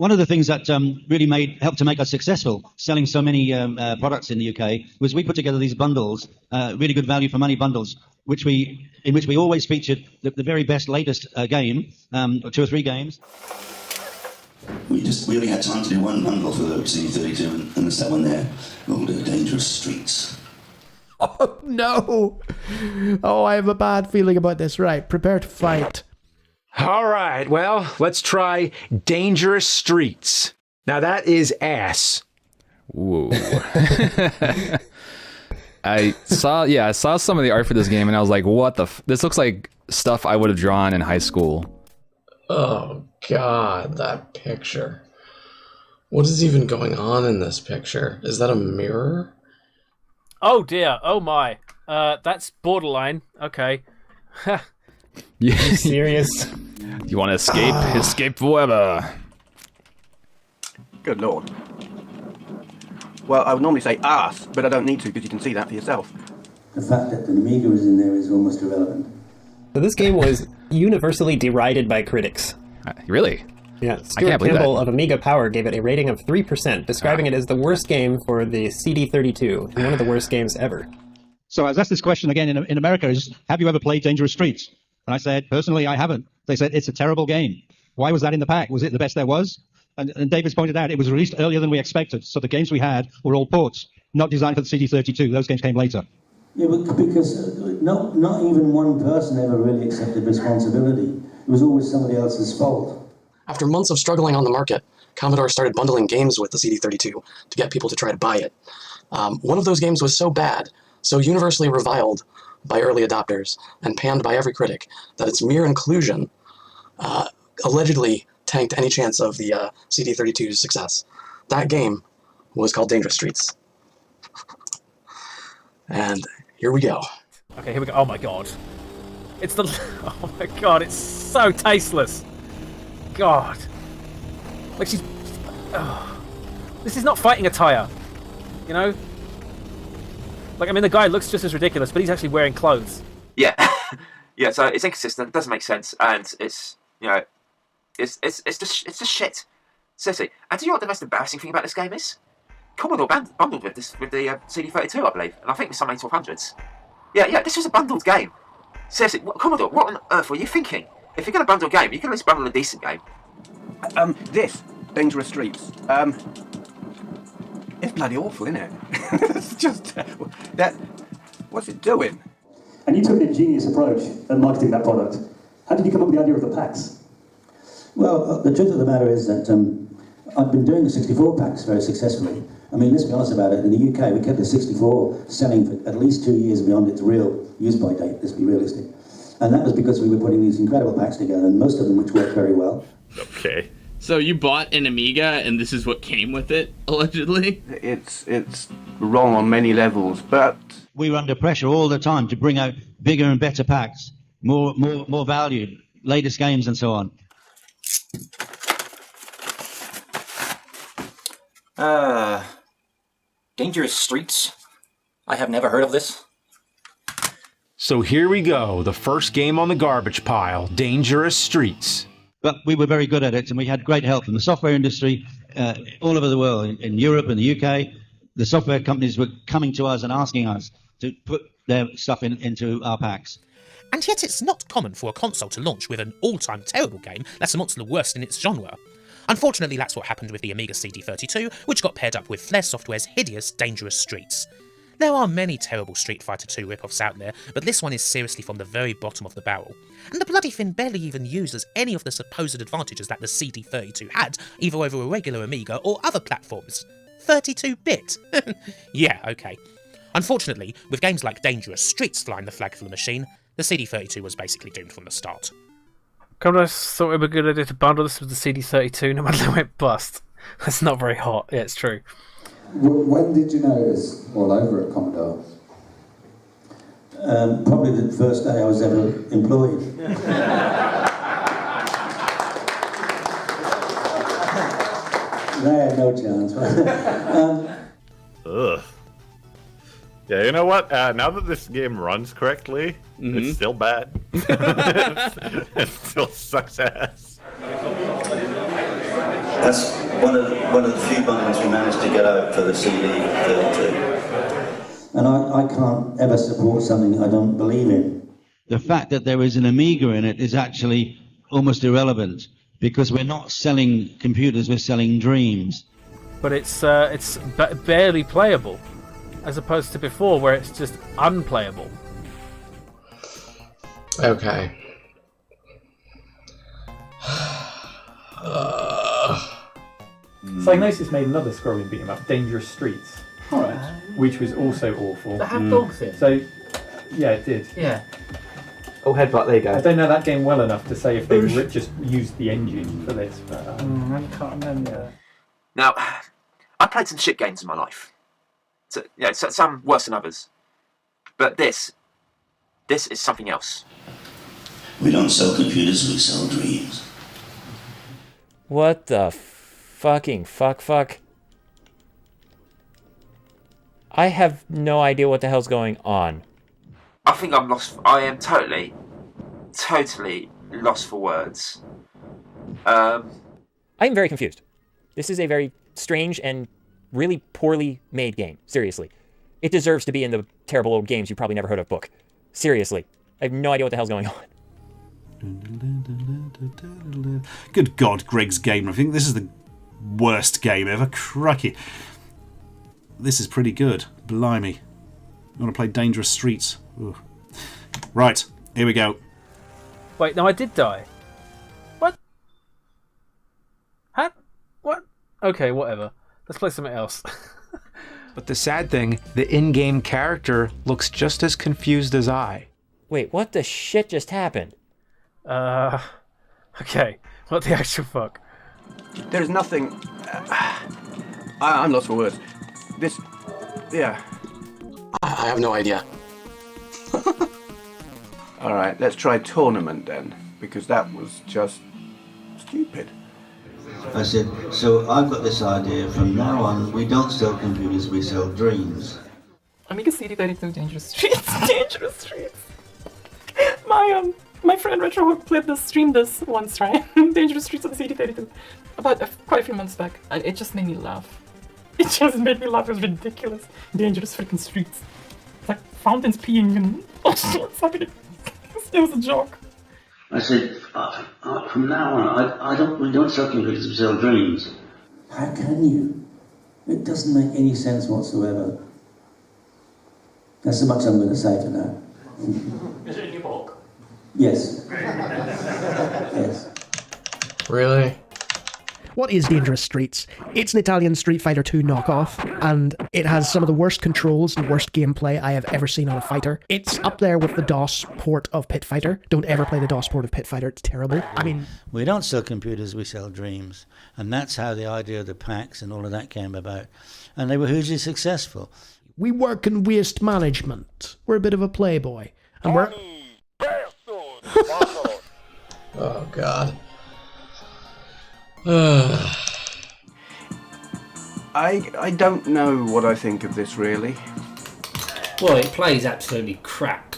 one of the things that really helped to make us successful selling so many products in the UK was we put together these bundles, really good value for money bundles, in which we always featured the very best latest game, 2 or 3 games. We only had time to do one bundle for the CD32, and it's that one there, called Dangerous Streets. Oh, no. Oh, I have a bad feeling about this. Right, prepare to fight. All right, well, let's try Dangerous Streets. Now, that is ass. Whoa. I saw some of the art for this game, and I was like, what the this looks like stuff I would have drawn in high school. Oh, God, that picture. What is even going on in this picture? Is that a mirror? Oh, dear. Oh, my. That's borderline. Okay. You serious? You want to escape? Escape forever. Good lord. Well, I would normally say ass, but I don't need to because you can see that for yourself. The fact that the Amiga is in there is almost irrelevant. So this game was universally derided by critics. Really? Yeah, Stuart Campbell of Amiga Power gave it a rating of 3%, describing it as the worst game for the CD32, and one of the worst games ever. So I was asked this question again in America, is, have you ever played Dangerous Streets? And I said, personally, I haven't. They said, it's a terrible game. Why was that in the pack? Was it the best there was? And David's pointed out, it was released earlier than we expected, so the games we had were all ports, not designed for the CD32. Those games came later. Yeah, but because not even one person ever really accepted responsibility. It was always somebody else's fault. After months of struggling on the market, Commodore started bundling games with the CD32 to get people to try to buy it. One of those games was so bad, so universally reviled by early adopters, and panned by every critic, that its mere inclusion allegedly tanked any chance of the CD32's success. That game was called Dangerous Streets. And here we go. Okay, here we go. Oh my god. It's the... Oh my god, it's so tasteless. God. Like she's... Oh. This is not fighting attire. You know? Like, I mean, the guy looks just as ridiculous, but he's actually wearing clothes. Yeah. Yeah, so it's inconsistent, it doesn't make sense, and it's, you know, it's just shit. Seriously. And do you know what the most embarrassing thing about this game is? Commodore bundled with the CD32, I believe, and I think with some 81200s. Yeah, this was a bundled game. Seriously, Commodore, what on earth were you thinking? If you're going to bundle a game, you can at least bundle a decent game. This, Dangerous Streets, it's bloody awful, isn't it? It's just, what's it doing? And you took an ingenious approach at marketing that product. How did you come up with the idea of the packs? Well, the truth of the matter is that I've been doing the 64 packs very successfully. I mean, let's be honest about it. In the UK, we kept the 64 selling for at least 2 years beyond its real use-by date, let's be realistic. And that was because we were putting these incredible packs together, and most of them which worked very well. Okay. So you bought an Amiga, and this is what came with it, allegedly? It's wrong on many levels, but... We were under pressure all the time to bring out bigger and better packs, more value, latest games and so on. Dangerous Streets? I have never heard of this. So here we go, the first game on the garbage pile, Dangerous Streets. But we were very good at it, and we had great help from the software industry all over the world, in Europe and the UK. The software companies were coming to us and asking us to put their stuff into our packs. And yet it's not common for a console to launch with an all-time terrible game that's amongst the worst in its genre. Unfortunately, that's what happened with the Amiga CD32, which got paired up with Flare Software's hideous Dangerous Streets. There are many terrible Street Fighter 2 rip-offs out there, but this one is seriously from the very bottom of the barrel. And the bloody thing barely even uses any of the supposed advantages that the CD32 had, either over a regular Amiga or other platforms. 32-bit? Yeah, okay. Unfortunately, with games like Dangerous Streets flying the flag for the machine, the CD32 was basically doomed from the start. Commodore thought it would be a good idea to bundle this with the CD32, no matter how it went bust. That's not very hot, yeah, it's true. When did you know it was all over at Commodore? Probably the first day I was ever employed. They had no chance. Ugh. Yeah, you know what? Now that this game runs correctly, it's still bad. It still sucks ass. That's one of the few bundles we managed to get out for the CD32. And I can't ever support something I don't believe in. The fact that there is an Amiga in it is actually almost irrelevant, because we're not selling computers, we're selling dreams. But it's barely playable, as opposed to before where it's just unplayable. Okay. Psygnosis made another scrolling beat 'em up, Dangerous Streets. Alright. Which was also awful. That had dogs in. So, yeah, it did. Yeah. Oh, headbutt, there you go. I don't know that game well enough to say if they just used the engine for this, but I can't remember. Now, I played some shit games in my life. So, some worse than others. But this is something else. We don't sell computers, we sell dreams. What the fucking fuck? I have no idea what the hell's going on. I think I'm lost. I am totally lost for words. I am very confused. This is a very strange and really poorly made game. Seriously. It deserves to be in the terrible old games you probably never heard of book. Seriously. I have no idea what the hell's going on. Good God, Greg's Gamer. I think this is the worst game ever. Crucky. This is pretty good. Blimey. You want to play Dangerous Streets? Ooh. Right, here we go. Wait, no, I did die. What? What? Okay, whatever. Let's play something else. But the sad thing, the in-game character looks just as confused as I. Wait, what the shit just happened? Okay, what the actual fuck? There's nothing... I'm lost for words. Yeah. I have no idea. Alright, let's try Tournament then, because that was just stupid. I said, so I've got this idea, from now on, we don't sell computers, we sell dreams. Amiga CD32 Dangerous Streets. Dangerous Streets. My friend Retrohawk played this, streamed this once, right? Dangerous Streets on the CD32. About quite a few months back. It just made me laugh. It just made me laugh. It was ridiculous. Dangerous freaking streets. It's like fountains peeing and all sorts. I mean, it was a joke. I said, from now on, we don't sell computers, we sell dreams. How can you? It doesn't make any sense whatsoever. That's so much I'm going to say for now. Is it in your book? Yes. Yes. Really? What is Dangerous Streets? It's an Italian Street Fighter 2 knockoff, and it has some of the worst controls and worst gameplay I have ever seen on a fighter. It's up there with the DOS port of Pit Fighter. Don't ever play the DOS port of Pit Fighter, it's terrible. I mean... We don't sell computers, we sell dreams. And that's how the idea of the packs and all of that came about. And they were hugely successful. We work in waste management. We're a bit of a playboy. And we're... Oh, God. I don't know what I think of this, really. Well, it plays absolutely crap.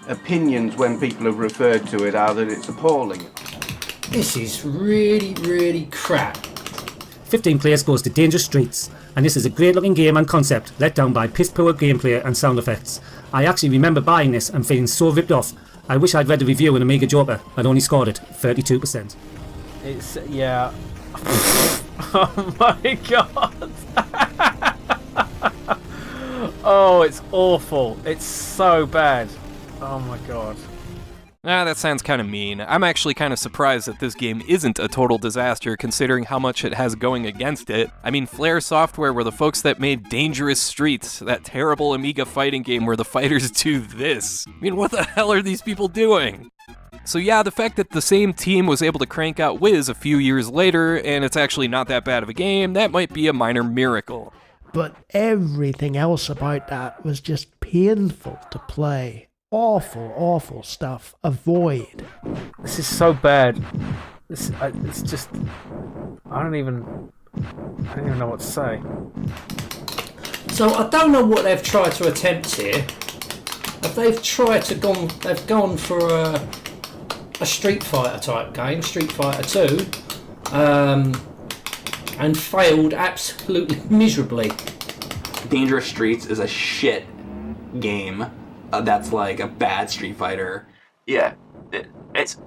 Opinions when people have referred to it are that it's appalling. This is really, really crap. 15 players goes to Dangerous Streets, and this is a great looking game and concept, let down by piss poor gameplay and sound effects. I actually remember buying this and feeling so ripped off. I wish I'd read the review in Amiga Joker. I'd only scored it 32%. It's, yeah. Oh my god. Oh, it's awful. It's so bad. Oh my god. That sounds kind of mean. I'm actually kind of surprised that this game isn't a total disaster considering how much it has going against it. I mean, Flare Software were the folks that made Dangerous Streets, that terrible Amiga fighting game where the fighters do this. I mean, what the hell are these people doing? So yeah, the fact that the same team was able to crank out Wiz a few years later, and it's actually not that bad of a game, that might be a minor miracle. But everything else about that was just painful to play. Awful, awful stuff. Avoid. This is so bad. It's just... I don't even know what to say. So I don't know what they've tried to attempt here. If they've tried to they've gone for a Street Fighter type game, Street Fighter 2, and failed absolutely miserably. Dangerous Streets is a shit game. That's like a bad Street Fighter. Yeah, this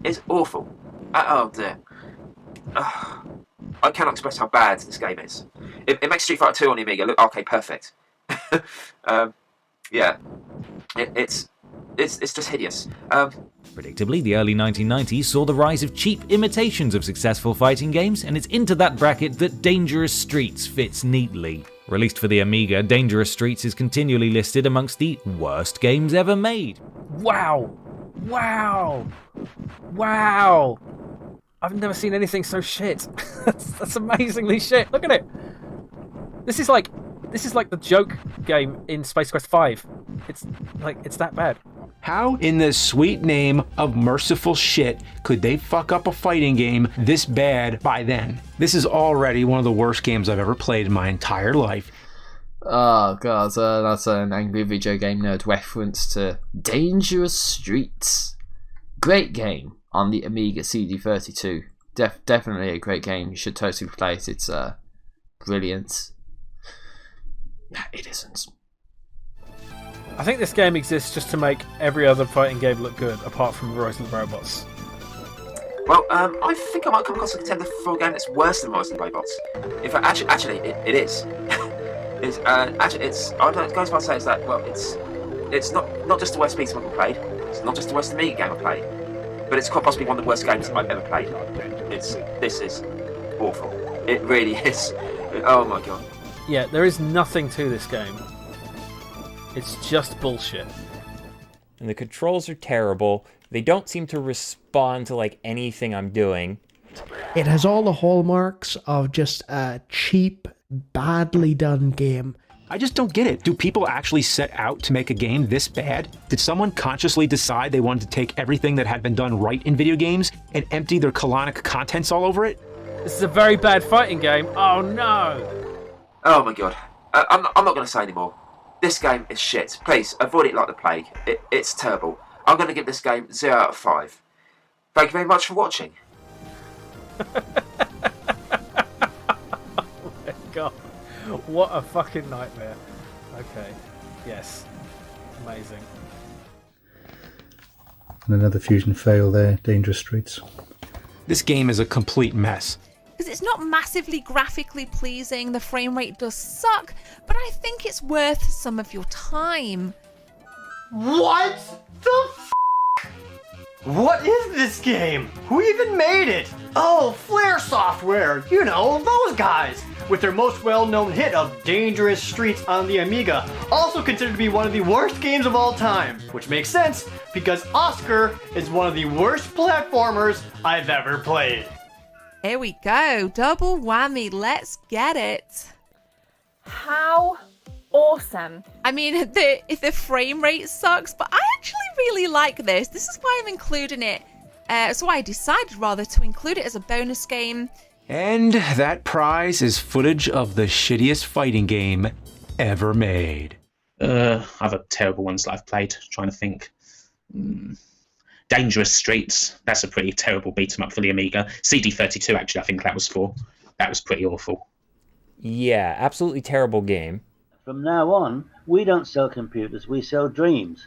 is awful. Oh dear. I cannot express how bad this game is. It makes Street Fighter 2 on the Amiga look okay, perfect. Yeah, it's just hideous. Predictably, the early 1990s saw the rise of cheap imitations of successful fighting games, and it's into that bracket that Dangerous Streets fits neatly. Released for the Amiga, Dangerous Streets is continually listed amongst the worst games ever made. Wow! Wow! Wow! I've never seen anything so shit. That's amazingly shit. Look at it. This is like the joke game in Space Quest 5. It's that bad. How in the sweet name of merciful shit could they fuck up a fighting game this bad by then? This is already one of the worst games I've ever played in my entire life. Oh god, that's an angry video game nerd reference to Dangerous Streets. Great game on the Amiga CD32. Definitely a great game. You should totally play it. It's brilliant. It isn't. I think this game exists just to make every other fighting game look good, apart from Rise of the Robots. Well, I think I might come across a contender for a game that's worse than Rise of the Robots. In fact, actually, it is. It goes by saying that, well, it's not just the worst beat 'em up I've played. It's not just the worst Amiga game I've played, but it's quite possibly one of the worst games I've ever played. This is awful. It really is. Oh my god. Yeah, there is nothing to this game. It's just bullshit. And the controls are terrible. They don't seem to respond to like anything I'm doing. It has all the hallmarks of just a cheap, badly done game. I just don't get it. Do people actually set out to make a game this bad? Did someone consciously decide they wanted to take everything that had been done right in video games and empty their colonic contents all over it? This is a very bad fighting game. Oh no! Oh my god. I'm not going to say anymore. This game is shit. Please, avoid it like the plague. It's terrible. I'm going to give this game 0 out of 5. Thank you very much for watching. Oh my god. What a fucking nightmare. Okay. Yes. Amazing. And another fusion fail there, Dangerous Streets. This game is a complete mess. Because it's not massively graphically pleasing, the frame rate does suck, but I think it's worth some of your time. What the f***? What is this game? Who even made it? Oh, Flare Software, you know, those guys, with their most well-known hit of Dangerous Streets on the Amiga, also considered to be one of the worst games of all time, which makes sense, because Oscar is one of the worst platformers I've ever played. Here we go, double whammy, let's get it. How awesome. I mean, the frame rate sucks, but I actually really like this. This is why I'm including it. So I decided rather to include it as a bonus game. And that prize is footage of the shittiest fighting game ever made. Other terrible ones that I've played, trying to think. Dangerous Streets, that's a pretty terrible beat 'em up for the Amiga. CD32, actually, I think that was for. That was pretty awful. Yeah, absolutely terrible game. From now on, we don't sell computers, we sell dreams.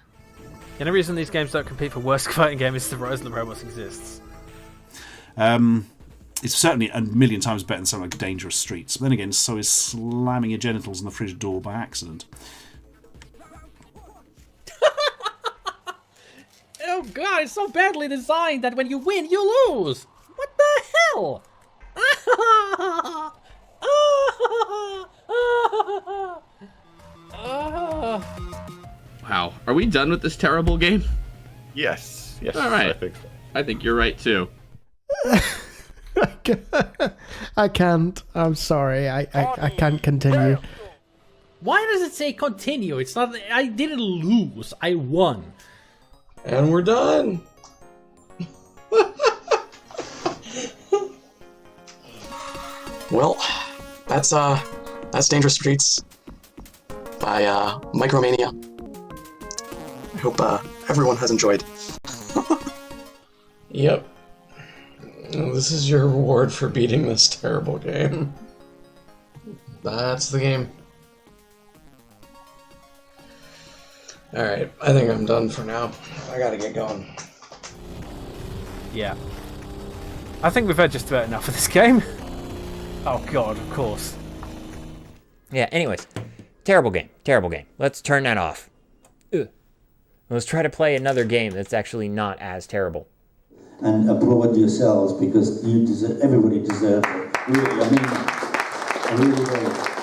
The only reason these games don't compete for worst fighting game is the Rise of the Robots exists. It's certainly a million times better than something like Dangerous Streets. But then again, so is slamming your genitals on the fridge door by accident. Oh god, it's so badly designed that when you win, you lose! What the hell? Wow, are we done with this terrible game? Yes, All right. I think so. I think you're right too. I can't. I'm sorry. I can't continue. Why does it say continue? It's not. I didn't lose. I won. And we're done. Well, that's Dangerous Streets by Micromania. I hope everyone has enjoyed. Yep. This is your reward for beating this terrible game. That's the game. Alright, I think I'm done for now. I gotta get going. Yeah. I think we've had just about enough of this game. Oh god, of course. Yeah, anyways. Terrible game. Terrible game. Let's turn that off. Ugh. Let's try to play another game that's actually not as terrible. And applaud yourselves because you deserve, everybody deserves it. Really, I mean, I really do.